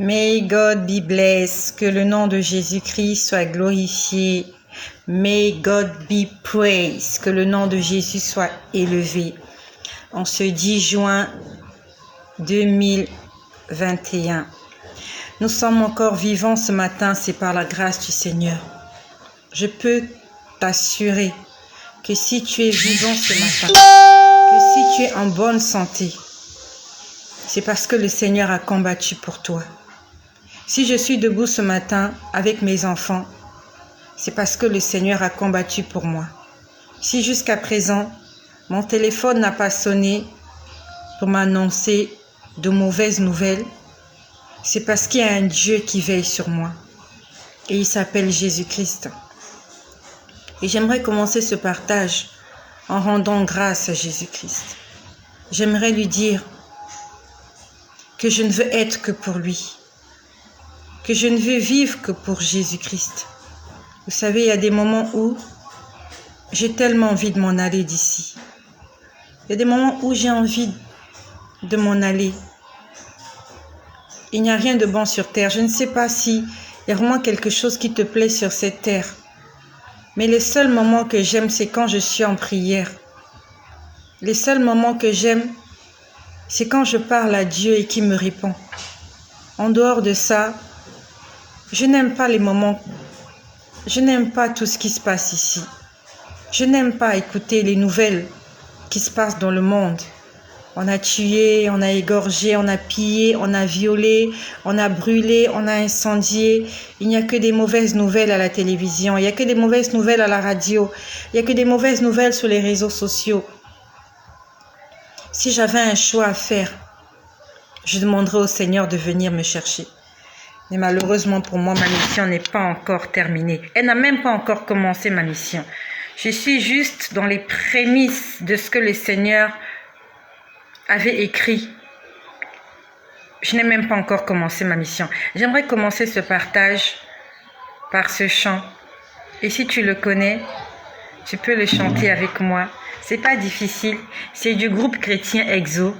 May God be blessed. Que le nom de Jésus-Christ soit glorifié. May God be praised. Que le nom de Jésus soit élevé. En ce 10 juin 2021. Nous sommes encore vivants ce matin, c'est par la grâce du Seigneur. Je peux t'assurer que si tu es vivant ce matin, que si tu es en bonne santé, c'est parce que le Seigneur a combattu pour toi. Si je suis debout ce matin avec mes enfants, c'est parce que le Seigneur a combattu pour moi. Si jusqu'à présent, mon téléphone n'a pas sonné pour m'annoncer de mauvaises nouvelles, c'est parce qu'il y a un Dieu qui veille sur moi. Et il s'appelle Jésus-Christ. Et j'aimerais commencer ce partage en rendant grâce à Jésus-Christ. J'aimerais lui dire que je ne veux être que pour lui, que je ne veux vivre que pour Jésus-Christ. Vous savez, il y a des moments où j'ai tellement envie de m'en aller d'ici. Il y a des moments où j'ai envie de m'en aller. Il n'y a rien de bon sur terre. Je ne sais pas s'il y a vraiment quelque chose qui te plaît sur cette terre. Mais les seuls moments que j'aime, c'est quand je suis en prière. Les seuls moments que j'aime, c'est quand je parle à Dieu et qu'il me répond. En dehors de ça, je n'aime pas les moments, je n'aime pas tout ce qui se passe ici. Je n'aime pas écouter les nouvelles qui se passent dans le monde. On a tué, on a égorgé, on a pillé, on a violé, on a brûlé, on a incendié. Il n'y a que des mauvaises nouvelles à la télévision, il n'y a que des mauvaises nouvelles à la radio, il n'y a que des mauvaises nouvelles sur les réseaux sociaux. Si j'avais un choix à faire, je demanderais au Seigneur de venir me chercher. Mais malheureusement pour moi, ma mission n'est pas encore terminée. Elle n'a même pas encore commencé, ma mission. Je suis juste dans les prémices de ce que le Seigneur avait écrit. Je n'ai même pas encore commencé ma mission. J'aimerais commencer ce partage par ce chant. Et si tu le connais, tu peux le chanter avec moi. C'est pas difficile. C'est du groupe chrétien Exo.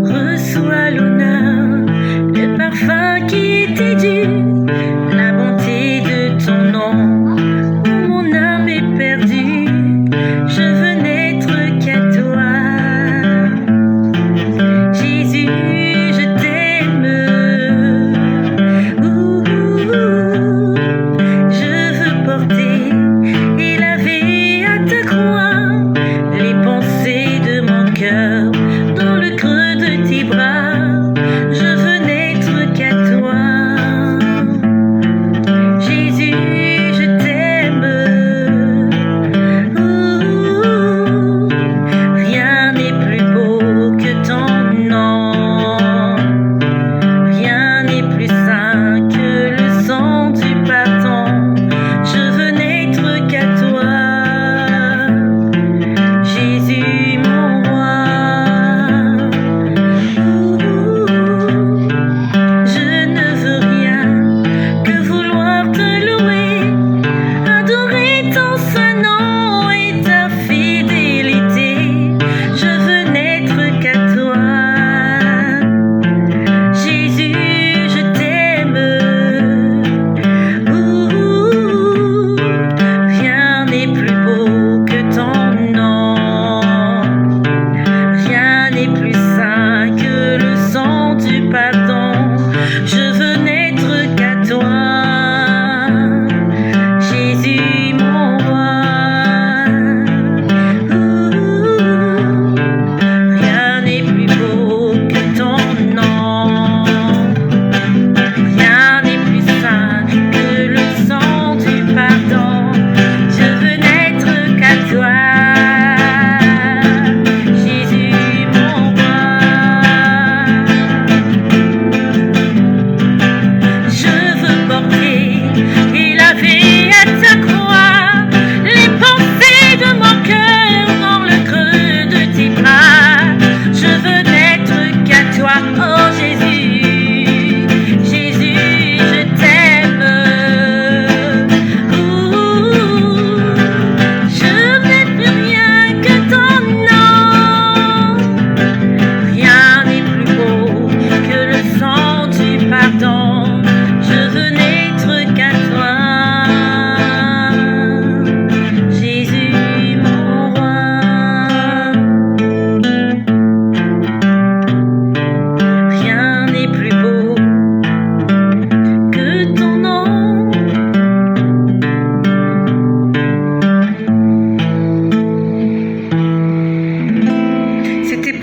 Reçois l'honneur, le parfum qui t'est dû, la bonté de ton nom. Mon âme est perdue, je veux n'être qu'à toi. Jésus, je t'aime. Je veux porter et laver à ta croix les pensées de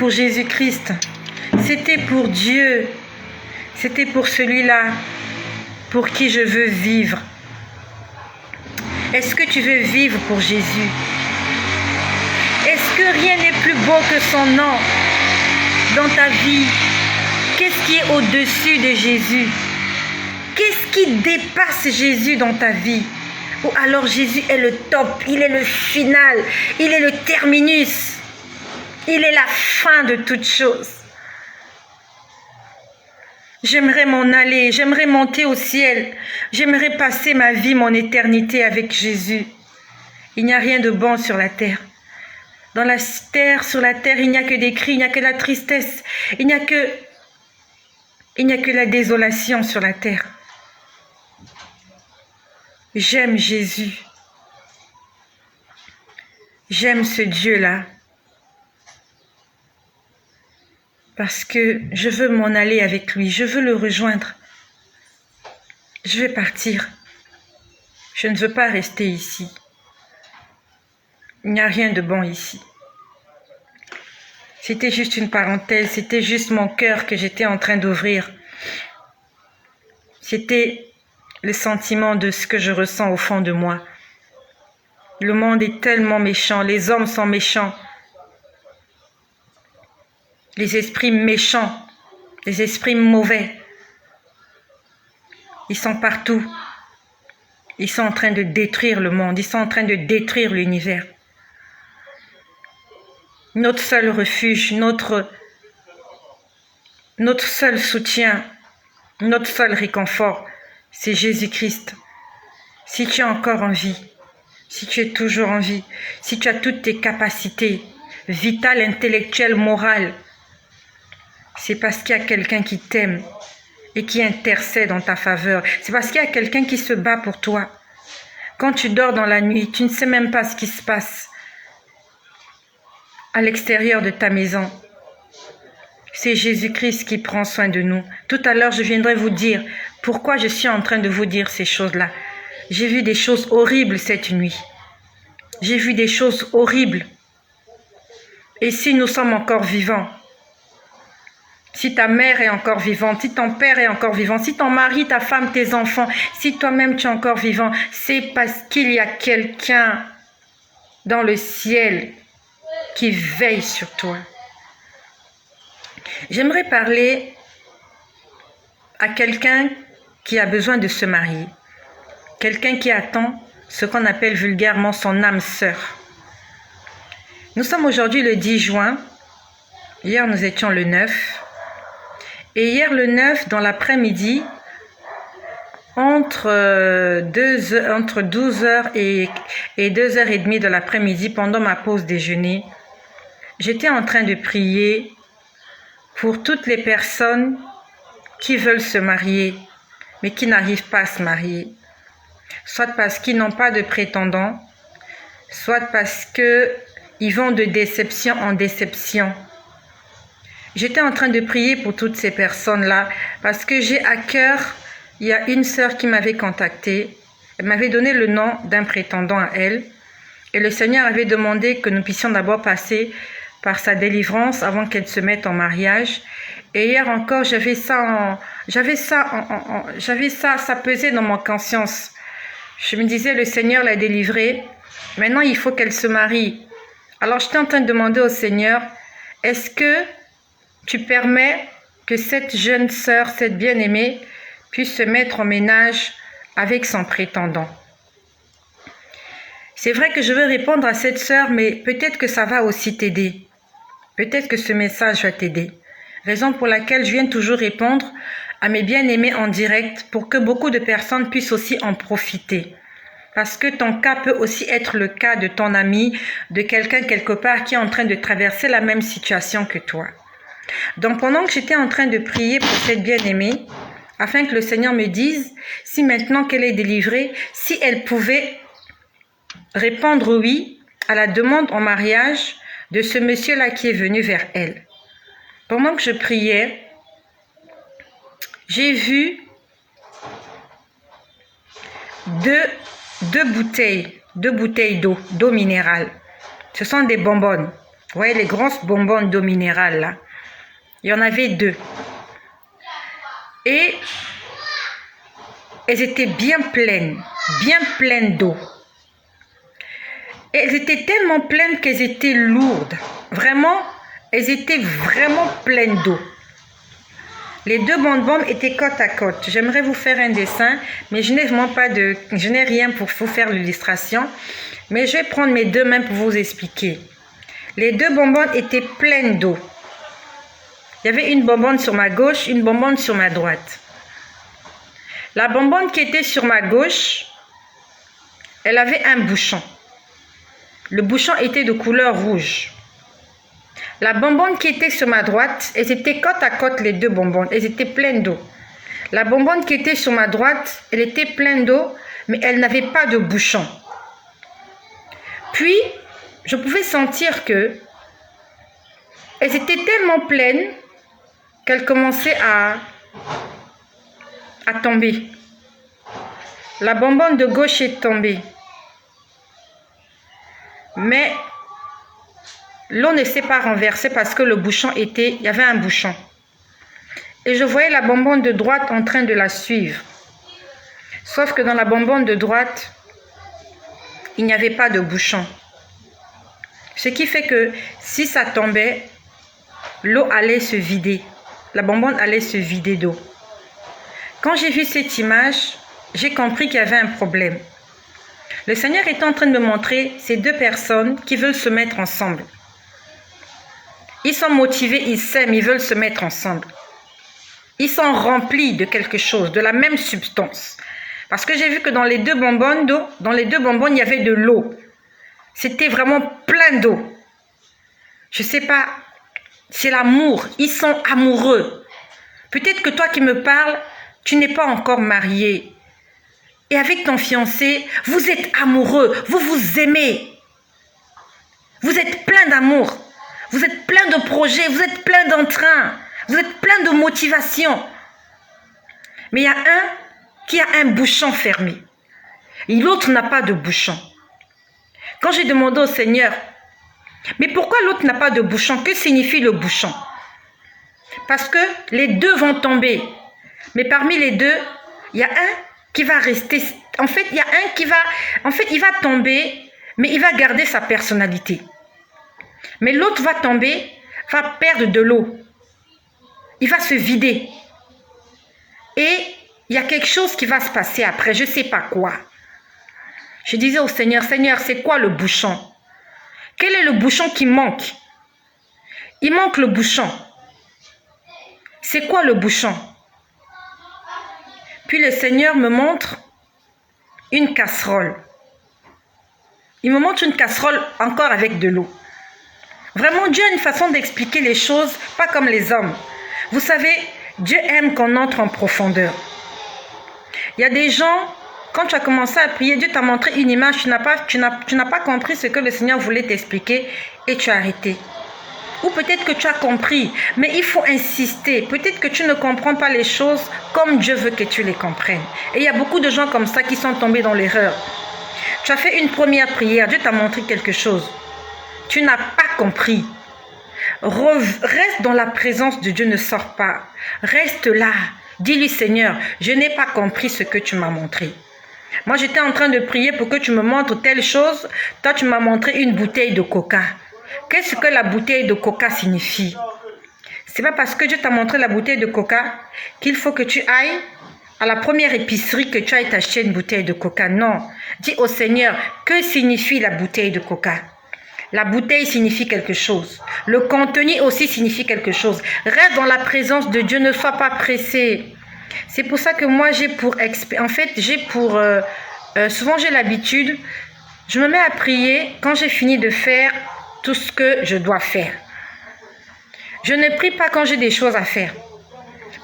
pour Jésus-Christ. C'était pour Dieu. C'était pour celui-là pour qui je veux vivre. Est-ce que tu veux vivre pour Jésus? Est-ce que rien n'est plus beau que son nom dans ta vie? Qu'est-ce qui est au-dessus de Jésus? Qu'est-ce qui dépasse Jésus dans ta vie? Ou alors Jésus est le top, il est le final, il est le terminus, il est la fin de toute chose. J'aimerais m'en aller, j'aimerais monter au ciel, j'aimerais passer ma vie, mon éternité avec Jésus. Il n'y a rien de bon sur la terre. Dans la terre, sur la terre, il n'y a que des cris, il n'y a que la tristesse, il n'y a que la désolation sur la terre. J'aime Jésus. J'aime ce Dieu-là. Parce que je veux m'en aller avec lui. Je veux le rejoindre. Je vais partir. Je ne veux pas rester ici. Il n'y a rien de bon ici. C'était juste une parenthèse. C'était juste mon cœur que j'étais en train d'ouvrir. C'était le sentiment de ce que je ressens au fond de moi. Le monde est tellement méchant. Les hommes sont méchants. Les esprits méchants, les esprits mauvais, ils sont partout. Ils sont en train de détruire le monde, ils sont en train de détruire l'univers. Notre seul refuge, notre seul soutien, notre seul réconfort, c'est Jésus-Christ. Si tu es encore en vie, si tu es toujours en vie, si tu as toutes tes capacités vitales, intellectuelles, morales, c'est parce qu'il y a quelqu'un qui t'aime et qui intercède en ta faveur. C'est parce qu'il y a quelqu'un qui se bat pour toi. Quand tu dors dans la nuit, tu ne sais même pas ce qui se passe à l'extérieur de ta maison. C'est Jésus-Christ qui prend soin de nous. Tout à l'heure, je viendrai vous dire pourquoi je suis en train de vous dire ces choses-là. J'ai vu des choses horribles cette nuit. J'ai vu des choses horribles. Et si nous sommes encore vivants, si ta mère est encore vivante, si ton père est encore vivant, si ton mari, ta femme, tes enfants, si toi-même tu es encore vivant, c'est parce qu'il y a quelqu'un dans le ciel qui veille sur toi. J'aimerais parler à quelqu'un qui a besoin de se marier, quelqu'un qui attend ce qu'on appelle vulgairement son âme sœur. Nous sommes aujourd'hui le 10 juin, hier nous étions le 9. Et hier, le 9, dans l'après-midi, entre 12h et 2h30 de l'après-midi, pendant ma pause déjeuner, j'étais en train de prier pour toutes les personnes qui veulent se marier, mais qui n'arrivent pas à se marier. Soit parce qu'ils n'ont pas de prétendant, soit parce qu'ils vont de déception en déception. J'étais en train de prier pour toutes ces personnes-là parce que j'ai à cœur, il y a une sœur qui m'avait contactée, elle m'avait donné le nom d'un prétendant à elle et le Seigneur avait demandé que nous puissions d'abord passer par sa délivrance avant qu'elle se mette en mariage. Et hier encore, ça pesait dans ma conscience. Je me disais, le Seigneur l'a délivrée, maintenant il faut qu'elle se marie. Alors j'étais en train de demander au Seigneur, est-ce que tu permets que cette jeune sœur, cette bien-aimée, puisse se mettre en ménage avec son prétendant? C'est vrai que je veux répondre à cette sœur, mais peut-être que ça va aussi t'aider. Peut-être que ce message va t'aider. Raison pour laquelle je viens toujours répondre à mes bien-aimés en direct pour que beaucoup de personnes puissent aussi en profiter. Parce que ton cas peut aussi être le cas de ton ami, de quelqu'un quelque part qui est en train de traverser la même situation que toi. Donc pendant que j'étais en train de prier pour cette bien-aimée, afin que le Seigneur me dise si maintenant qu'elle est délivrée, si elle pouvait répondre oui à la demande en mariage de ce monsieur-là qui est venu vers elle. Pendant que je priais, j'ai vu deux bouteilles d'eau minérale. Ce sont des bonbonnes. Vous voyez les grosses bonbons d'eau minérale là. Il y en avait 2. Et elles étaient bien pleines d'eau. Et elles étaient tellement pleines qu'elles étaient lourdes. Vraiment, elles étaient vraiment pleines d'eau. Les 2 bonbons étaient côte à côte. J'aimerais vous faire un dessin, mais je n'ai rien pour vous faire l'illustration. Mais je vais prendre mes 2 mains pour vous expliquer. Les 2 bonbons étaient pleines d'eau. Il y avait une bonbonne sur ma gauche, une bonbonne sur ma droite. La bonbonne qui était sur ma gauche, elle avait un bouchon. Le bouchon était de couleur rouge. La bonbonne qui était sur ma droite, elles étaient côte à côte les 2 bonbonnes. Elles étaient pleines d'eau. La bonbonne qui était sur ma droite, elle était pleine d'eau, mais elle n'avait pas de bouchon. Puis, je pouvais sentir que elles étaient tellement pleines qu'elles commençaient à tomber. La bonbonne de gauche est tombée. Mais l'eau ne s'est pas renversée parce que le bouchon était... Il y avait un bouchon. Et je voyais la bonbonne de droite en train de la suivre. Sauf que dans la bonbonne de droite, il n'y avait pas de bouchon. Ce qui fait que si ça tombait, l'eau allait se vider. La bonbonne allait se vider d'eau. Quand j'ai vu cette image, j'ai compris qu'il y avait un problème. Le Seigneur est en train de me montrer ces 2 personnes qui veulent se mettre ensemble. Ils sont motivés, ils s'aiment, ils veulent se mettre ensemble. Ils sont remplis de quelque chose, de la même substance. Parce que j'ai vu que dans les 2 bonbonnes d'eau, il y avait de l'eau. C'était vraiment plein d'eau. Je ne sais pas, c'est l'amour. Ils sont amoureux. Peut-être que toi qui me parles, tu n'es pas encore marié. Et avec ton fiancé, vous êtes amoureux, vous vous aimez. Vous êtes plein d'amour. Vous êtes plein de projets, vous êtes plein d'entrain. Vous êtes plein de motivation. Mais il y a un qui a un bouchon fermé. Et l'autre n'a pas de bouchon. Quand j'ai demandé au Seigneur, mais pourquoi l'autre n'a pas de bouchon? Que signifie le bouchon? Parce que les 2 vont tomber. Mais parmi les 2, il y a un qui va rester. En fait, il y a un qui va... En fait, il va tomber, mais il va garder sa personnalité. Mais l'autre va tomber, va perdre de l'eau. Il va se vider. Et il y a quelque chose qui va se passer après, je ne sais pas quoi. Je disais au Seigneur, Seigneur, c'est quoi le bouchon? Quel est le bouchon qui manque? Il manque le bouchon. C'est quoi le bouchon? Puis le Seigneur me montre une casserole. Il me montre une casserole encore avec de l'eau. Vraiment, Dieu a une façon d'expliquer les choses, pas comme les hommes. Vous savez, Dieu aime qu'on entre en profondeur. Il y a des gens, quand tu as commencé à prier, Dieu t'a montré une image, tu n'as pas compris ce que le Seigneur voulait t'expliquer et tu as arrêté. Ou peut-être que tu as compris, mais il faut insister. Peut-être que tu ne comprends pas les choses comme Dieu veut que tu les comprennes. Et il y a beaucoup de gens comme ça qui sont tombés dans l'erreur. Tu as fait une première prière, Dieu t'a montré quelque chose. Tu n'as pas compris. Reste dans la présence de Dieu, ne sors pas. Reste là. Dis-lui, Seigneur, je n'ai pas compris ce que tu m'as montré. Moi, j'étais en train de prier pour que tu me montres telle chose. Toi, tu m'as montré une bouteille de coca. Qu'est-ce que la bouteille de coca signifie? C'est pas parce que Dieu t'a montré la bouteille de coca qu'il faut que tu ailles à la première épicerie que tu ailles t'acheter une bouteille de coca. Non. Dis au Seigneur, que signifie la bouteille de coca? La bouteille signifie quelque chose. Le contenu aussi signifie quelque chose. Reste dans la présence de Dieu, ne sois pas pressé. C'est pour ça que moi, souvent j'ai l'habitude, je me mets à prier quand j'ai fini de faire tout ce que je dois faire. Je ne prie pas quand j'ai des choses à faire.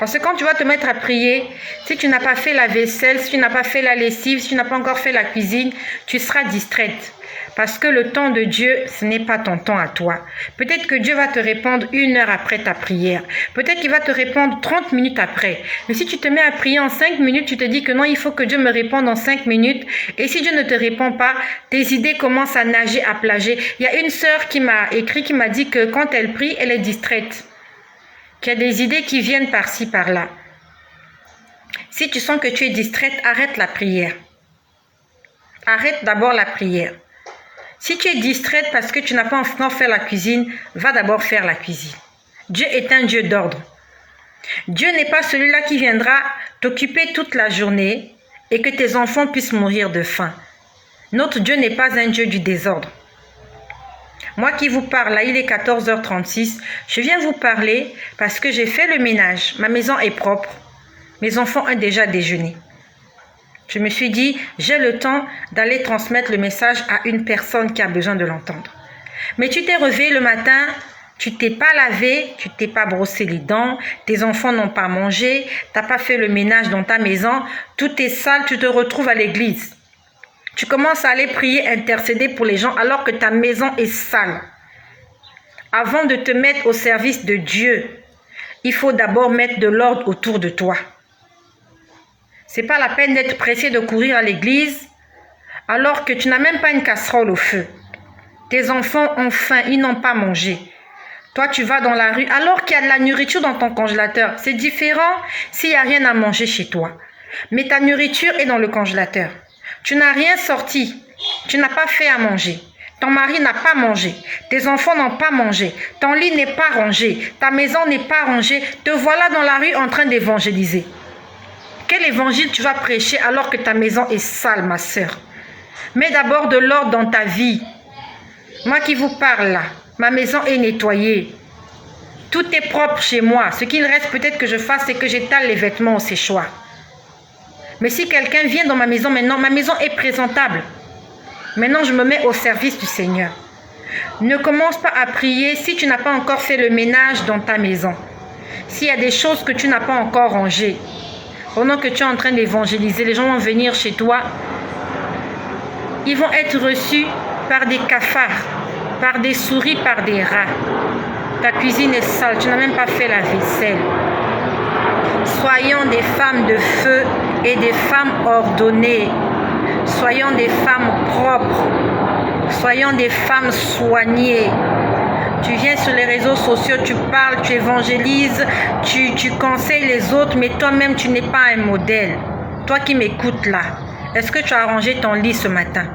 Parce que quand tu vas te mettre à prier, si tu n'as pas fait la vaisselle, si tu n'as pas fait la lessive, si tu n'as pas encore fait la cuisine, tu seras distraite. Parce que le temps de Dieu, ce n'est pas ton temps à toi. Peut-être que Dieu va te répondre 1 heure après ta prière. Peut-être qu'il va te répondre 30 minutes après. Mais si tu te mets à prier en 5 minutes, tu te dis que non, il faut que Dieu me réponde en 5 minutes. Et si Dieu ne te répond pas, tes idées commencent à nager, à plager. Il y a une sœur qui m'a écrit, qui m'a dit que quand elle prie, elle est distraite. Qu'il y a des idées qui viennent par-ci, par-là. Si tu sens que tu es distraite, arrête la prière. Arrête d'abord la prière. Si tu es distraite parce que tu n'as pas encore fait la cuisine, va d'abord faire la cuisine. Dieu est un Dieu d'ordre. Dieu n'est pas celui-là qui viendra t'occuper toute la journée et que tes enfants puissent mourir de faim. Notre Dieu n'est pas un Dieu du désordre. Moi qui vous parle, là, il est 14h36. Je viens vous parler parce que j'ai fait le ménage. Ma maison est propre. Mes enfants ont déjà déjeuné. Je me suis dit, j'ai le temps d'aller transmettre le message à une personne qui a besoin de l'entendre. Mais tu t'es réveillé le matin, tu t'es pas lavé, tu t'es pas brossé les dents, tes enfants n'ont pas mangé, tu n'as pas fait le ménage dans ta maison, tout est sale, tu te retrouves à l'église. Tu commences à aller prier, intercéder pour les gens alors que ta maison est sale. Avant de te mettre au service de Dieu, il faut d'abord mettre de l'ordre autour de toi. C'est pas la peine d'être pressé de courir à l'église alors que tu n'as même pas une casserole au feu. Tes enfants ont faim, ils n'ont pas mangé. Toi, tu vas dans la rue alors qu'il y a de la nourriture dans ton congélateur. C'est différent s'il n'y a rien à manger chez toi. Mais ta nourriture est dans le congélateur. Tu n'as rien sorti. Tu n'as pas fait à manger. Ton mari n'a pas mangé. Tes enfants n'ont pas mangé. Ton lit n'est pas rangé. Ta maison n'est pas rangée. Te voilà dans la rue en train d'évangéliser. Quel évangile tu vas prêcher alors que ta maison est sale, ma sœur? Mets d'abord de l'ordre dans ta vie. Moi qui vous parle là, ma maison est nettoyée. Tout est propre chez moi. Ce qu'il reste peut-être que je fasse, c'est que j'étale les vêtements au séchoir. Mais si quelqu'un vient dans ma maison maintenant, ma maison est présentable. Maintenant, je me mets au service du Seigneur. Ne commence pas à prier si tu n'as pas encore fait le ménage dans ta maison. S'il y a des choses que tu n'as pas encore rangées, pendant que tu es en train d'évangéliser, les gens vont venir chez toi. Ils vont être reçus par des cafards, par des souris, par des rats. Ta cuisine est sale, tu n'as même pas fait la vaisselle. Soyons des femmes de feu et des femmes ordonnées. Soyons des femmes propres. Soyons des femmes soignées. Tu viens sur les réseaux sociaux, tu parles, tu évangélises, tu conseilles les autres, mais toi-même, tu n'es pas un modèle. Toi qui m'écoutes là, est-ce que tu as rangé ton lit ce matin?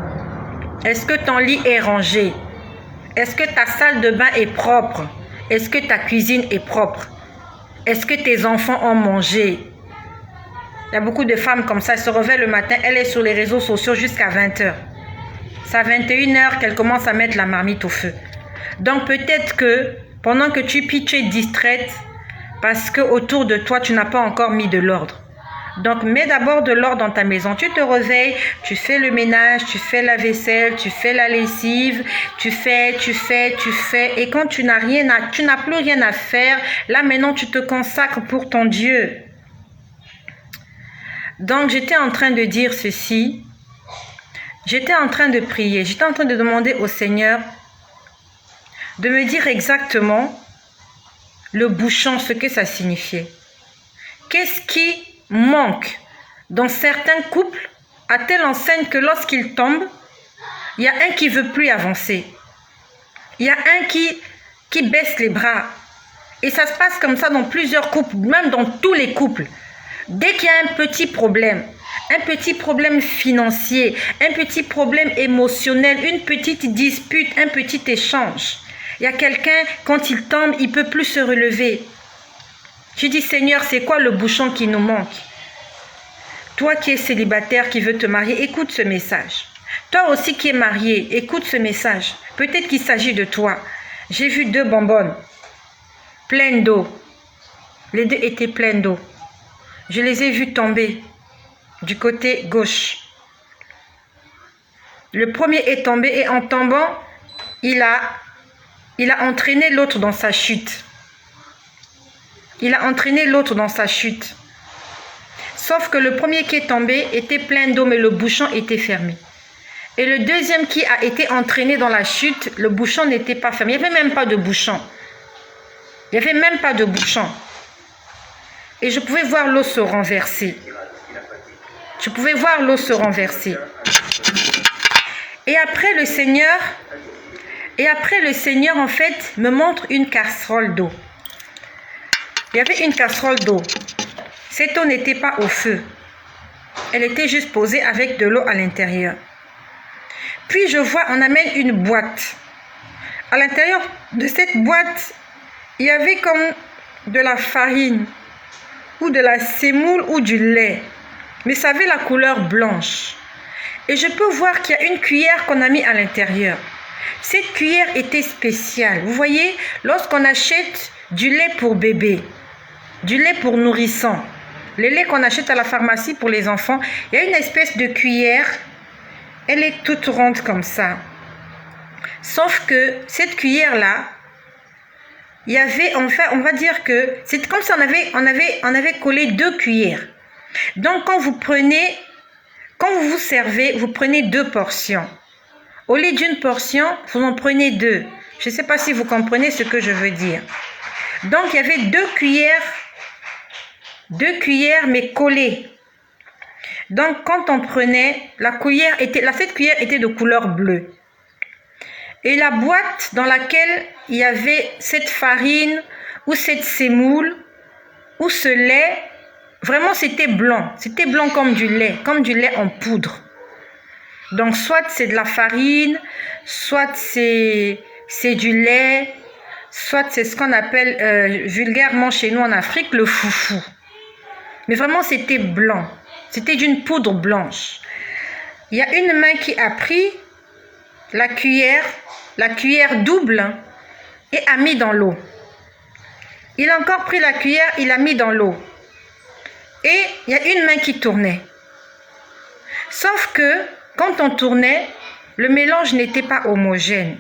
Est-ce que ton lit est rangé? Est-ce que ta salle de bain est propre? Est-ce que ta cuisine est propre? Est-ce que tes enfants ont mangé? Il y a beaucoup de femmes comme ça, elles se réveillent le matin, elle est sur les réseaux sociaux jusqu'à 20h. C'est à 21h qu'elle commence à mettre la marmite au feu. Donc peut-être que pendant que tu es distraite parce que autour de toi, tu n'as pas encore mis de l'ordre. Donc mets d'abord de l'ordre dans ta maison. Tu te réveilles, tu fais le ménage, tu fais la vaisselle, tu fais la lessive, tu fais. Et quand tu n'as plus rien à faire, là maintenant tu te consacres pour ton Dieu. Donc j'étais en train de dire ceci. J'étais en train de prier. J'étais en train de demander au Seigneur de me dire exactement le bouchon, ce que ça signifiait. Qu'est-ce qui manque dans certains couples à telle enseigne que lorsqu'ils tombent, il y a un qui ne veut plus avancer. Il y a un qui baisse les bras. Et ça se passe comme ça dans plusieurs couples, même dans tous les couples. Dès qu'il y a un petit problème financier, un petit problème émotionnel, une petite dispute, un petit échange, il y a quelqu'un, quand il tombe, il ne peut plus se relever. Je dis, Seigneur, c'est quoi le bouchon qui nous manque? Toi qui es célibataire, qui veux te marier, écoute ce message. Toi aussi qui es marié, écoute ce message. Peut-être qu'il s'agit de toi. J'ai vu 2 bonbonnes pleines d'eau. Les 2 étaient pleines d'eau. Je les ai vues tomber du côté gauche. Le premier est tombé et en tombant, il a entraîné l'autre dans sa chute. Il a entraîné l'autre dans sa chute. Sauf que le premier qui est tombé était plein d'eau, mais le bouchon était fermé. Et le deuxième qui a été entraîné dans la chute, le bouchon n'était pas fermé. Il n'y avait même pas de bouchon. Il n'y avait même pas de bouchon. Et je pouvais voir l'eau se renverser. Je pouvais voir l'eau se renverser. Et après le Seigneur, en fait, me montre une casserole d'eau. Il y avait une casserole d'eau. Cette eau n'était pas au feu. Elle était juste posée avec de l'eau à l'intérieur. Puis je vois, on amène une boîte. À l'intérieur de cette boîte, il y avait comme de la farine, ou de la semoule, ou du lait. Mais ça avait la couleur blanche. Et je peux voir qu'il y a une cuillère qu'on a mis à l'intérieur. Cette cuillère était spéciale. Vous voyez, lorsqu'on achète du lait pour bébé, du lait pour nourrisson, le lait qu'on achète à la pharmacie pour les enfants, il y a une espèce de cuillère. Elle est toute ronde comme ça. Sauf que cette cuillère-là, il y avait, enfin, on va dire que c'est comme si on avait collé 2 cuillères. Donc, quand vous vous servez, vous prenez 2 portions. Au lieu d'une portion, vous en prenez 2. Je ne sais pas si vous comprenez ce que je veux dire. Donc, il y avait 2 cuillères mais collées. Donc, quand on prenait, cette cuillère était de couleur bleue. Et la boîte dans laquelle il y avait cette farine ou cette semoule ou ce lait, vraiment c'était blanc. C'était blanc comme du lait en poudre. Donc, soit c'est de la farine, soit c'est du lait, soit c'est ce qu'on appelle vulgairement chez nous en Afrique le foufou. Mais vraiment, c'était blanc. C'était d'une poudre blanche. Il y a une main qui a pris la cuillère double et a mis dans l'eau. Il a encore pris la cuillère, il a mis dans l'eau. Et il y a une main qui tournait. Sauf que quand on tournait, le mélange n'était pas homogène.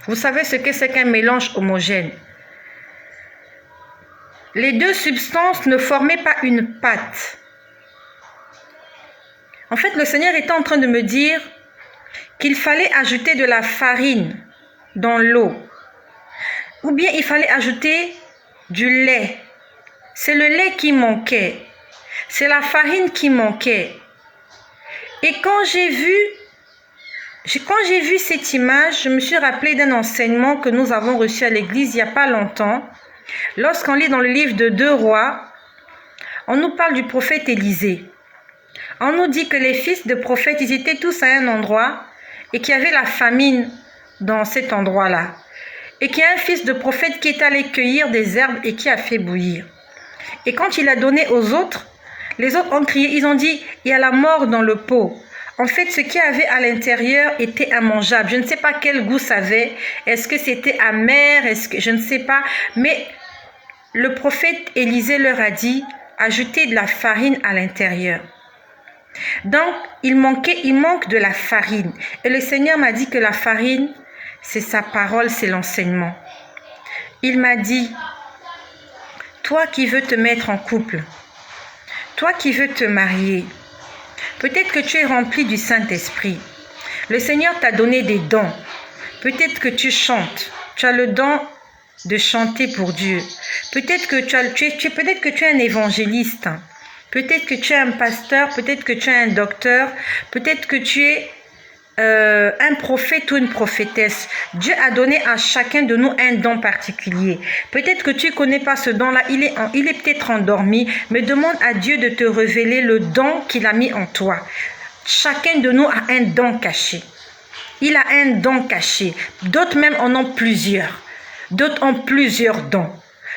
Vous savez ce que c'est qu'un mélange homogène? Les 2 substances ne formaient pas une pâte. En fait, le Seigneur était en train de me dire qu'il fallait ajouter de la farine dans l'eau. Ou bien il fallait ajouter du lait. C'est le lait qui manquait. C'est la farine qui manquait. Et quand j'ai vu cette image, je me suis rappelé d'un enseignement que nous avons reçu à l'église il n'y a pas longtemps. Lorsqu'on lit dans le livre de 2 Rois, on nous parle du prophète Élisée. On nous dit que les fils de prophètes, ils étaient tous à un endroit et qu'il y avait la famine dans cet endroit-là. Et qu'il y a un fils de prophète qui est allé cueillir des herbes et qui a fait bouillir. Et quand il a donné aux autres, les autres ont crié, ils ont dit, il y a la mort dans le pot. En fait, ce qu'il y avait à l'intérieur était immangeable. Je ne sais pas quel goût ça avait. Est-ce que c'était amer? Je ne sais pas. Mais le prophète Élisée leur a dit, ajoutez de la farine à l'intérieur. Donc, il manque de la farine. Et le Seigneur m'a dit que la farine, c'est sa parole, c'est l'enseignement. Il m'a dit, toi qui veux te mettre en couple, toi qui veux te marier, peut-être que tu es rempli du Saint-Esprit. Le Seigneur t'a donné des dons. Peut-être que tu chantes. Tu as le don de chanter pour Dieu. Peut-être que tu es un évangéliste. Peut-être que tu es un pasteur, peut-être que tu es un docteur, peut-être que tu es un prophète ou une prophétesse. Dieu a donné à chacun de nous un don particulier. Peut-être que tu ne connais pas ce don-là, il est peut-être endormi, mais demande à Dieu de te révéler le don qu'il a mis en toi. Chacun de nous a un don caché. Il a un don caché. D'autres même en ont plusieurs. D'autres ont plusieurs dons.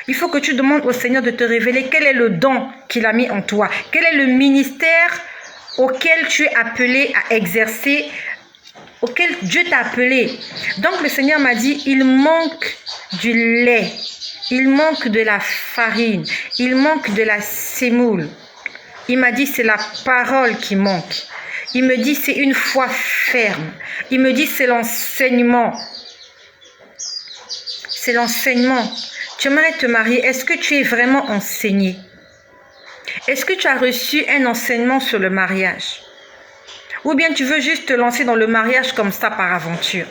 Il faut que tu demandes au Seigneur de te révéler quel est le don qu'il a mis en toi. Quel est le ministère auquel tu es appelé à exercer, auquel Dieu t'a appelé. Donc le Seigneur m'a dit, il manque du lait, il manque de la farine, il manque de la semoule. Il m'a dit, c'est la parole qui manque. Il me dit, c'est une foi ferme. Il me dit, c'est l'enseignement. C'est l'enseignement. Tu aimerais te marier. Est-ce que tu es vraiment enseigné? Est-ce que tu as reçu un enseignement sur le mariage? Ou bien tu veux juste te lancer dans le mariage comme ça par aventure.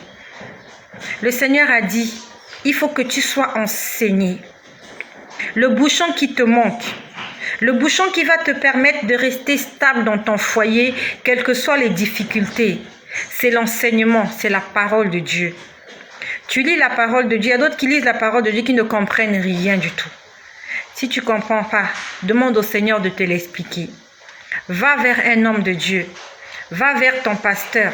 Le Seigneur a dit, il faut que tu sois enseigné. Le bouchon qui te manque, le bouchon qui va te permettre de rester stable dans ton foyer, quelles que soient les difficultés, c'est l'enseignement, c'est la parole de Dieu. Tu lis la parole de Dieu, il y a d'autres qui lisent la parole de Dieu qui ne comprennent rien du tout. Si tu ne comprends pas, demande au Seigneur de te l'expliquer. Va vers un homme de Dieu, va vers ton pasteur,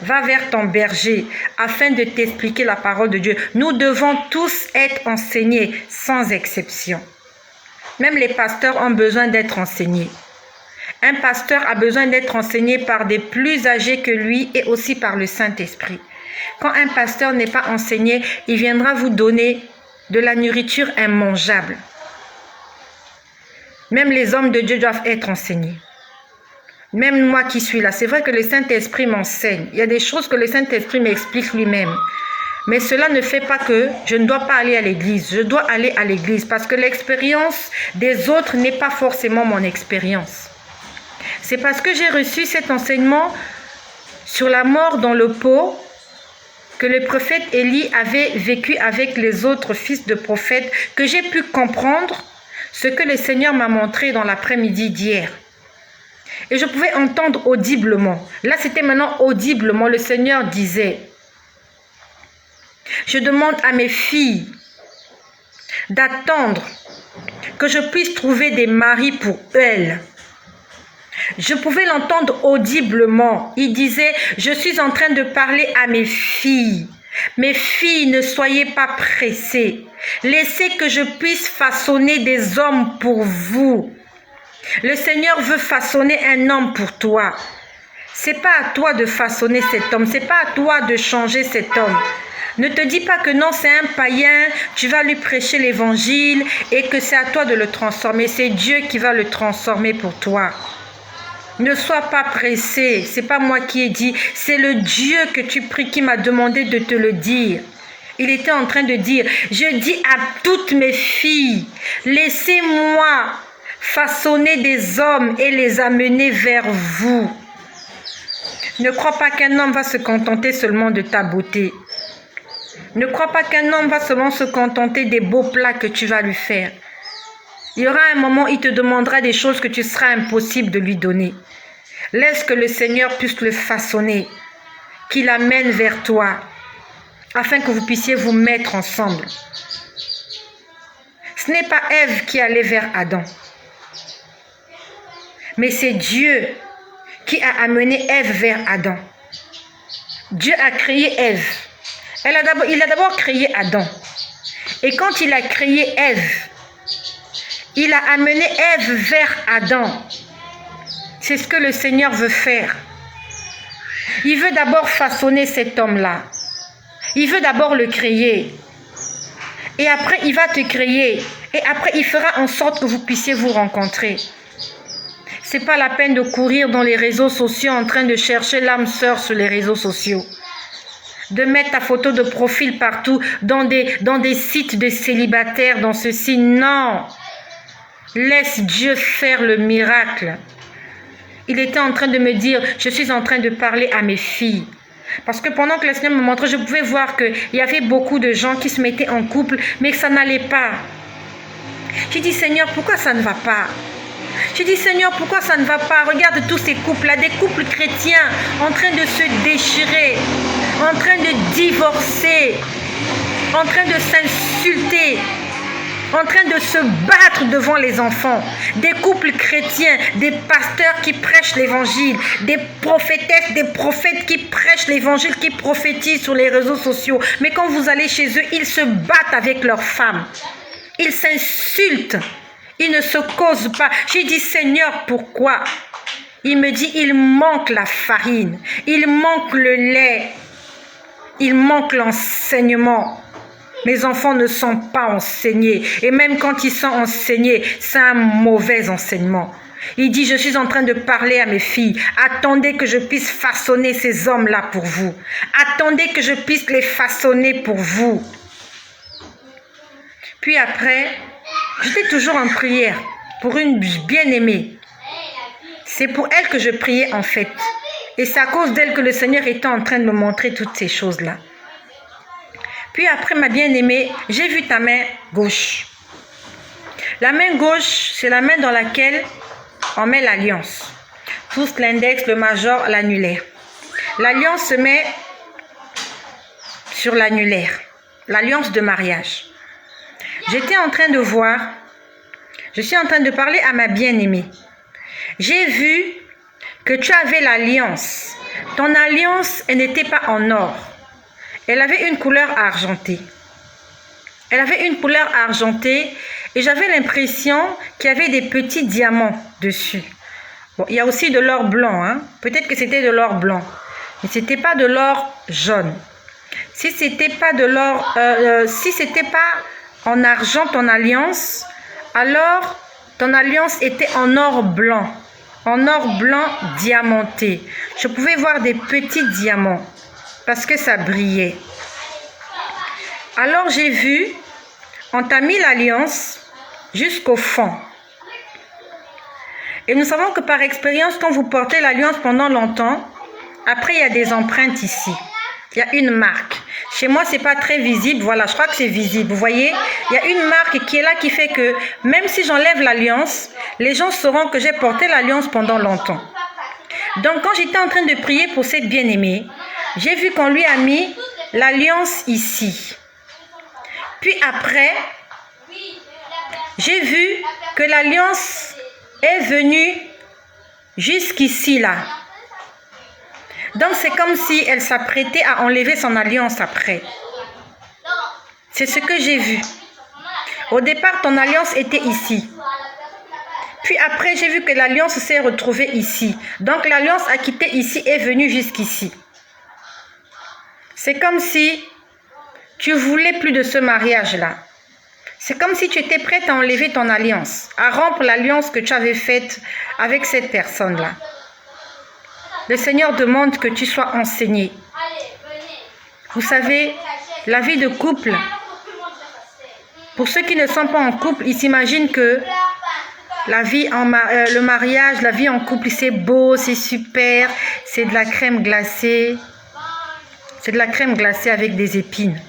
va vers ton berger, afin de t'expliquer la parole de Dieu. Nous devons tous être enseignés, sans exception. Même les pasteurs ont besoin d'être enseignés. Un pasteur a besoin d'être enseigné par des plus âgés que lui et aussi par le Saint-Esprit. Quand un pasteur n'est pas enseigné, il viendra vous donner de la nourriture immangeable. Même les hommes de Dieu doivent être enseignés. Même moi qui suis là, c'est vrai que le Saint-Esprit m'enseigne. Il y a des choses que le Saint-Esprit m'explique lui-même. Mais cela ne fait pas que je ne dois pas aller à l'église. Je dois aller à l'église parce que l'expérience des autres n'est pas forcément mon expérience. C'est parce que j'ai reçu cet enseignement sur la mort dans le pot que le prophète Élie avait vécu avec les autres fils de prophètes que j'ai pu comprendre ce que le Seigneur m'a montré dans l'après-midi d'hier. Et je pouvais entendre audiblement. Là, c'était maintenant audiblement. Le Seigneur disait, je demande à mes filles d'attendre que je puisse trouver des maris pour elles. Je pouvais l'entendre audiblement. Il disait, je suis en train de parler à mes filles. Mes filles, ne soyez pas pressées. Laissez que je puisse façonner des hommes pour vous. Le Seigneur veut façonner un homme pour toi. C'est pas à toi de façonner cet homme. C'est pas à toi de changer cet homme. Ne te dis pas que non, c'est un païen, tu vas lui prêcher l'évangile et que c'est à toi de le transformer. C'est Dieu qui va le transformer pour toi. Ne sois pas pressé, c'est pas moi qui ai dit, c'est le Dieu que tu pries qui m'a demandé de te le dire. Il était en train de dire, je dis à toutes mes filles, laissez-moi façonner des hommes et les amener vers vous. Ne crois pas qu'un homme va se contenter seulement de ta beauté. Ne crois pas qu'un homme va seulement se contenter des beaux plats que tu vas lui faire. Il y aura un moment où il te demandera des choses que tu seras impossible de lui donner. Laisse que le Seigneur puisse le façonner, qu'il amène vers toi, afin que vous puissiez vous mettre ensemble. Ce n'est pas Ève qui allait vers Adam, mais c'est Dieu qui a amené Ève vers Adam. Dieu a créé Ève. Il a d'abord créé Adam. Et quand il a créé Ève, il a amené Ève vers Adam. C'est ce que le Seigneur veut faire. Il veut d'abord façonner cet homme-là. Il veut d'abord le créer. Et après, il va te créer. Et après, il fera en sorte que vous puissiez vous rencontrer. Ce n'est pas la peine de courir dans les réseaux sociaux en train de chercher l'âme sœur sur les réseaux sociaux. De mettre ta photo de profil partout, dans des sites de célibataires, dans ceci. Non. Laisse Dieu faire le miracle. Il était en train de me dire, je suis en train de parler à mes filles. Parce que pendant que le Seigneur me montrait, je pouvais voir qu'il y avait beaucoup de gens qui se mettaient en couple, mais que ça n'allait pas. J'ai dit, Seigneur, pourquoi ça ne va pas? J'ai dit, Seigneur, pourquoi ça ne va pas? Regarde tous ces couples-là, des couples chrétiens en train de se déchirer, en train de divorcer, en train de s'insulter, en train de se battre devant les enfants. Des couples chrétiens, des pasteurs qui prêchent l'évangile, des prophétesses, des prophètes qui prêchent l'évangile, qui prophétisent sur les réseaux sociaux. Mais quand vous allez chez eux, ils se battent avec leurs femmes. Ils s'insultent. Ils ne se causent pas. J'ai dit, Seigneur, pourquoi? Il me dit, il manque la farine, il manque le lait, il manque l'enseignement. Mes enfants ne sont pas enseignés. Et même quand ils sont enseignés, c'est un mauvais enseignement. Il dit, je suis en train de parler à mes filles. Attendez que je puisse façonner ces hommes-là pour vous. Attendez que je puisse les façonner pour vous. Puis après, j'étais toujours en prière pour une bien-aimée. C'est pour elle que je priais en fait. Et c'est à cause d'elle que le Seigneur était en train de me montrer toutes ces choses-là. Puis après, ma bien-aimée, j'ai vu ta main gauche. La main gauche, c'est la main dans laquelle on met l'alliance. Tous l'index, le major, l'annulaire. L'alliance se met sur l'annulaire. L'alliance de mariage. J'étais en train de voir, je suis en train de parler à ma bien-aimée. J'ai vu que tu avais l'alliance. Ton alliance, elle n'était pas en or. Elle avait une couleur argentée. Elle avait une couleur argentée et j'avais l'impression qu'il y avait des petits diamants dessus. Bon, il y a aussi de l'or blanc, hein. Peut-être que c'était de l'or blanc, mais ce n'était pas de l'or jaune. Si c'était pas de l'or, si c'était pas en argent ton alliance, alors ton alliance était en or blanc diamanté. Je pouvais voir des petits diamants parce que ça brillait. Alors j'ai vu, on t'a mis l'alliance jusqu'au fond. Et nous savons que par expérience, quand vous portez l'alliance pendant longtemps, après il y a des empreintes ici. Il y a une marque. Chez moi, ce n'est pas très visible. Voilà, je crois que c'est visible. Vous voyez, il y a une marque qui est là qui fait que même si j'enlève l'alliance, les gens sauront que j'ai porté l'alliance pendant longtemps. Donc, quand j'étais en train de prier pour cette bien-aimée, j'ai vu qu'on lui a mis l'alliance ici. Puis après, j'ai vu que l'alliance est venue jusqu'ici, là. Donc, c'est comme si elle s'apprêtait à enlever son alliance après. C'est ce que j'ai vu. Au départ, ton alliance était ici. Puis après, j'ai vu que l'alliance s'est retrouvée ici. Donc, l'alliance a quitté ici et est venue jusqu'ici. C'est comme si tu voulais plus de ce mariage-là. C'est comme si tu étais prête à enlever ton alliance, à rompre l'alliance que tu avais faite avec cette personne-là. Le Seigneur demande que tu sois enseigné. Vous savez, la vie de couple, pour ceux qui ne sont pas en couple, ils s'imaginent que le mariage, la vie en couple, c'est beau, c'est super, c'est de la crème glacée. C'est de la crème glacée avec des épines.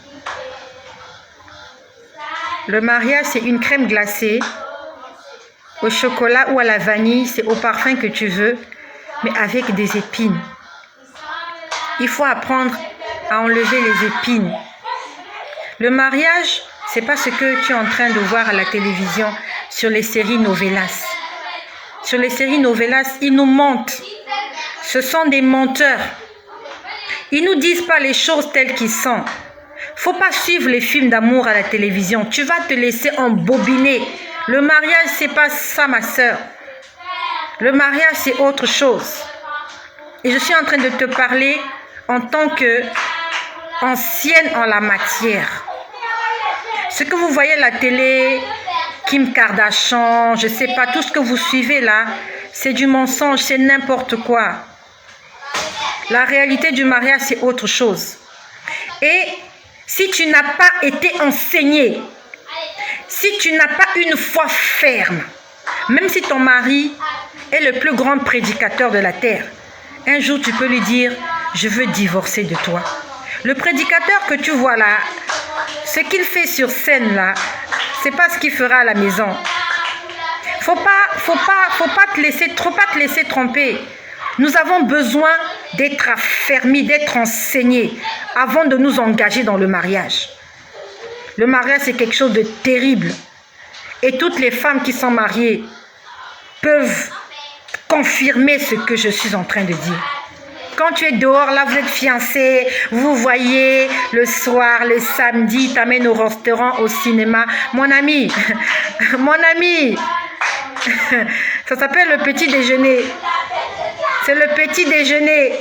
Le mariage, c'est une crème glacée au chocolat ou à la vanille, c'est au parfum que tu veux, mais avec des épines. Il faut apprendre à enlever les épines. Le mariage, c'est pas ce que tu es en train de voir à la télévision sur les séries novelas. Sur les séries novelas, ils nous mentent. Ce sont des menteurs. Ils nous disent pas les choses telles qu'ils sont. Faut pas suivre les films d'amour à la télévision. Tu vas te laisser embobiner. Le mariage, c'est pas ça, ma sœur. Le mariage, c'est autre chose. Et je suis en train de te parler en tant qu'ancienne en la matière. Ce que vous voyez à la télé, Kim Kardashian, je sais pas, tout ce que vous suivez là, c'est du mensonge, c'est n'importe quoi. La réalité du mariage, c'est autre chose. Et si tu n'as pas été enseigné, si tu n'as pas une foi ferme, même si ton mari est le plus grand prédicateur de la terre, un jour tu peux lui dire, je veux divorcer de toi. Le prédicateur que tu vois là, ce qu'il fait sur scène là, c'est pas ce qu'il fera à la maison. Faut pas te laisser tromper. Nous avons besoin d'être affermis, d'être enseignés avant de nous engager dans le mariage. Le mariage, c'est quelque chose de terrible. Et toutes les femmes qui sont mariées peuvent confirmer ce que je suis en train de dire. Quand tu es dehors, là, vous êtes fiancés, vous voyez, le soir, le samedi, t'amènes au restaurant, au cinéma. Mon ami, ça s'appelle le petit déjeuner. C'est le petit déjeuner.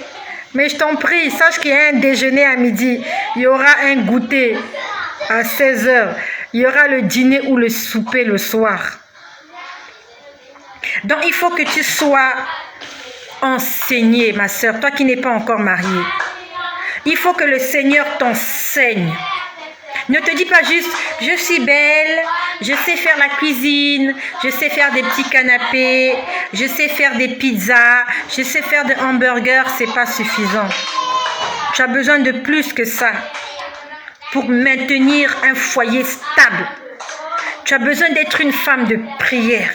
Mais je t'en prie, sache qu'il y a un déjeuner à midi. Il y aura un goûter à 16 h. Il y aura le dîner ou le souper le soir. Donc, il faut que tu sois enseigné, ma soeur, toi qui n'es pas encore mariée. Il faut que le Seigneur t'enseigne. Ne te dis pas juste, je suis belle, je sais faire la cuisine, je sais faire des petits canapés, je sais faire des pizzas, je sais faire des hamburgers, c'est pas suffisant. Tu as besoin de plus que ça pour maintenir un foyer stable. Tu as besoin d'être une femme de prière.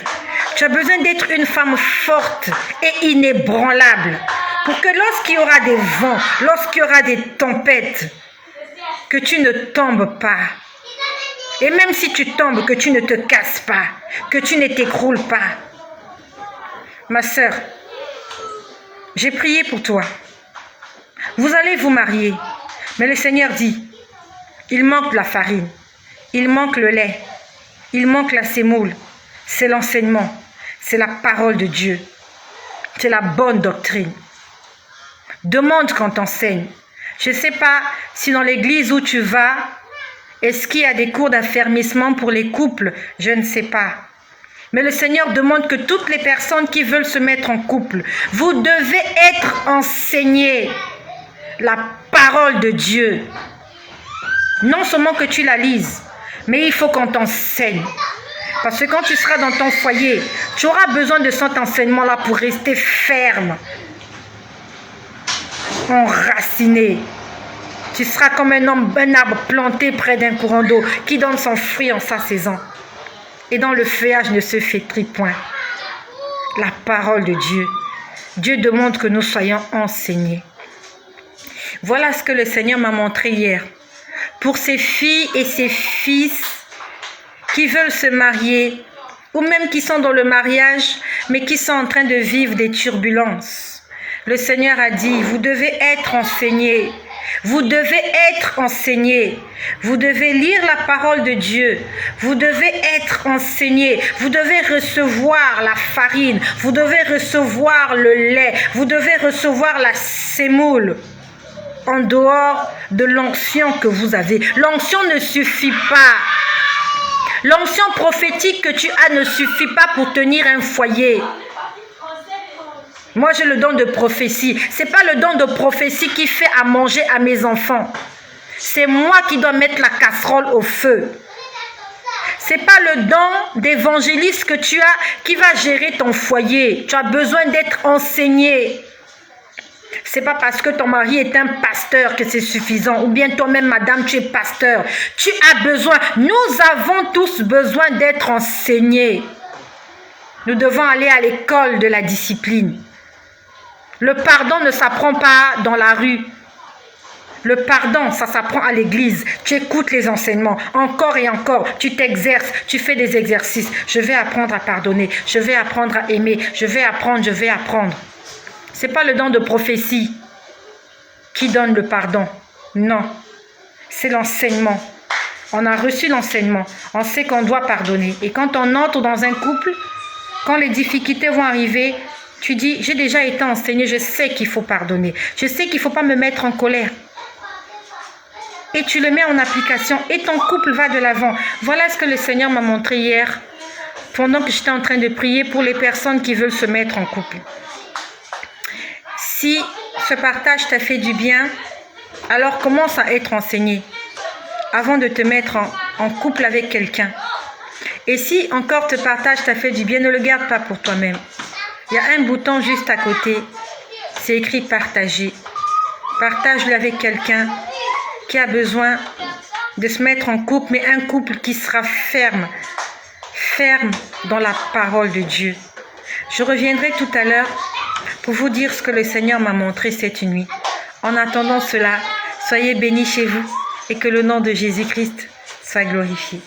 Tu as besoin d'être une femme forte et inébranlable pour que lorsqu'il y aura des vents, lorsqu'il y aura des tempêtes, que tu ne tombes pas. Et même si tu tombes, que tu ne te casses pas, que tu ne t'écroules pas. Ma sœur, j'ai prié pour toi. Vous allez vous marier, mais le Seigneur dit, il manque la farine, il manque le lait, il manque la sémoule. C'est l'enseignement, c'est la parole de Dieu, c'est la bonne doctrine. Demande qu'on t'enseigne. Je ne sais pas si dans l'église où tu vas, est-ce qu'il y a des cours d'affermissement pour les couples? Je ne sais pas. Mais le Seigneur demande que toutes les personnes qui veulent se mettre en couple, vous devez être enseignés la parole de Dieu. Non seulement que tu la lises, mais il faut qu'on t'enseigne. Parce que quand tu seras dans ton foyer, tu auras besoin de cet enseignement-là pour rester ferme, enraciné. Tu seras comme un arbre planté près d'un courant d'eau qui donne son fruit en sa saison. Et dans le feuillage ne se flétrit point. La parole de Dieu. Dieu demande que nous soyons enseignés. Voilà ce que le Seigneur m'a montré hier. Pour ces filles et ces fils qui veulent se marier, ou même qui sont dans le mariage, mais qui sont en train de vivre des turbulences. Le Seigneur a dit, vous devez être enseignés. Vous devez être enseignés. Vous devez lire la parole de Dieu. Vous devez être enseignés. Vous devez recevoir la farine. Vous devez recevoir le lait. Vous devez recevoir la sémoule. En dehors de l'onction que vous avez. L'onction ne suffit pas. L'onction prophétique que tu as ne suffit pas pour tenir un foyer. Moi, j'ai le don de prophétie. Ce n'est pas le don de prophétie qui fait à manger à mes enfants. C'est moi qui dois mettre la casserole au feu. Ce n'est pas le don d'évangéliste que tu as qui va gérer ton foyer. Tu as besoin d'être enseigné. Ce n'est pas parce que ton mari est un pasteur que c'est suffisant. Ou bien toi-même, madame, tu es pasteur. Tu as besoin. Nous avons tous besoin d'être enseignés. Nous devons aller à l'école de la discipline. Le pardon ne s'apprend pas dans la rue. Le pardon, ça s'apprend à l'église. Tu écoutes les enseignements, encore et encore. Tu t'exerces, tu fais des exercices. Je vais apprendre à pardonner. Je vais apprendre à aimer. Je vais apprendre, je vais apprendre. Ce n'est pas le don de prophétie qui donne le pardon. Non, c'est l'enseignement. On a reçu l'enseignement. On sait qu'on doit pardonner. Et quand on entre dans un couple, quand les difficultés vont arriver, tu dis, j'ai déjà été enseigné, je sais qu'il faut pardonner. Je sais qu'il ne faut pas me mettre en colère. Et tu le mets en application et ton couple va de l'avant. Voilà ce que le Seigneur m'a montré hier pendant que j'étais en train de prier pour les personnes qui veulent se mettre en couple. Si ce partage t'a fait du bien, alors commence à être enseigné avant de te mettre en couple avec quelqu'un. Et si encore ce partage t'a fait du bien, ne le garde pas pour toi-même. Il y a un bouton juste à côté, c'est écrit partager. Partage-le avec quelqu'un qui a besoin de se mettre en couple, mais un couple qui sera ferme dans la parole de Dieu. Je reviendrai tout à l'heure pour vous dire ce que le Seigneur m'a montré cette nuit. En attendant cela, soyez bénis chez vous et que le nom de Jésus-Christ soit glorifié.